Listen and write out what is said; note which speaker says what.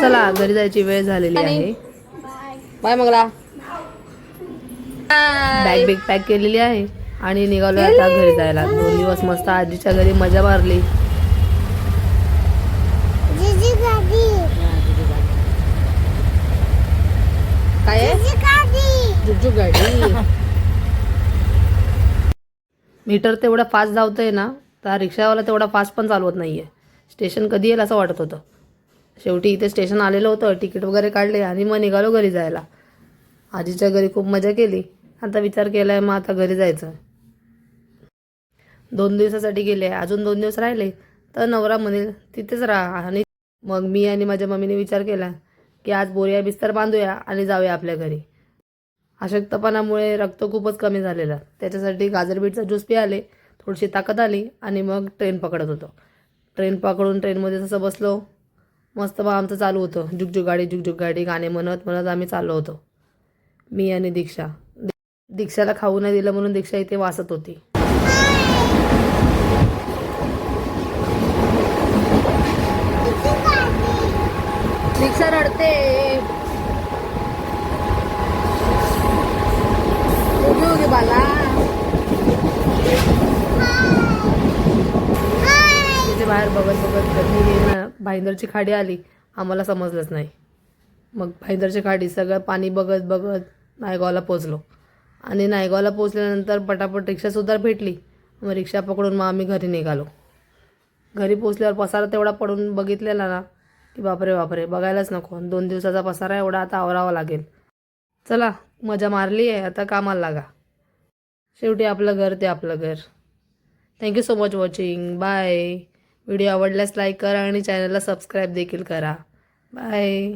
Speaker 1: चला घरी जायची वेळ झालेली आहे.
Speaker 2: Bye Mangala.
Speaker 1: Bag big pack केलेली आहे आणि निघालो आता घरी जायला. 2 दिवस मस्त आजीच्या घरी मजा मारली.
Speaker 2: काय जुजू गाडी.
Speaker 1: मीटर तेवढा फास्ट धावतंय ना, तर रिक्षावाला तेवढा फास्ट पण चालवत नाहीये. स्टेशन कधी येईल असं वाटत होतं. शेवटी इथे स्टेशन आलेलं होतं, तिकीट वगैरे काढले आणि मग निघालो घरी जायला. आजीच्या घरी खूप मजा केली. आता विचार केलाय मग आता घरी जायचं. 2 दिवसासाठी गेले, अजून 2 दिवस राहिले तर नवरा म्हणेल तिथेच राहा. आणि मग मी आणि माझ्या मम्मीने विचार केला की आज बोरिया बिस्तर बांधूया आणि जाऊया आपल्या घरी. अशक्तपणामुळे रक्त खूपच कमी झालेलं. त्याच्यासाठी गाजर बीटचा ज्यूस पियाले, थोडीशी ताकद आली आणि मग ट्रेन पकडत होतो. ट्रेन पकडून ट्रेनमध्ये जसं बसलो, मस्त मग आमचं चालू होतं जुगजुग गाडी गाणे म्हणत म्हणत आम्ही चाललो होतो, मी आणि दीक्षा. दीक्षाला खाऊ नाही दिलं म्हणून दीक्षा इथे वासत होती.
Speaker 2: दीक्षा रडते. उगी बाला.
Speaker 1: तिथे बाहेर बघत बघत कधी भाईंदरची खाडी आली, आम्हाला समजलंच नाही. मग भाईंदरची खाडी सगळं पाणी बघत बघत नायगावला पोचलो. आणि नायगावला पोचल्यानंतर पटापट रिक्षासुद्धा भेटली. मग रिक्षा पकडून मग आम्ही घरी निघालो. घरी पोचल्यावर पसारा तेवढा पडून बघितलेला ना की बापरे बापरे, बघायलाच नको. 2 दिवसाचा पसारा एवढा आता आवरावा लागेल. चला मजा मारली आहे, आता कामाला लागा. शेवटी आपलं घर ते आपलं घर. Thank you so much watching. Bye. Video आवडल्यास लाईक करा आणि चॅनलला सबस्क्राईब देखील करा. बाय.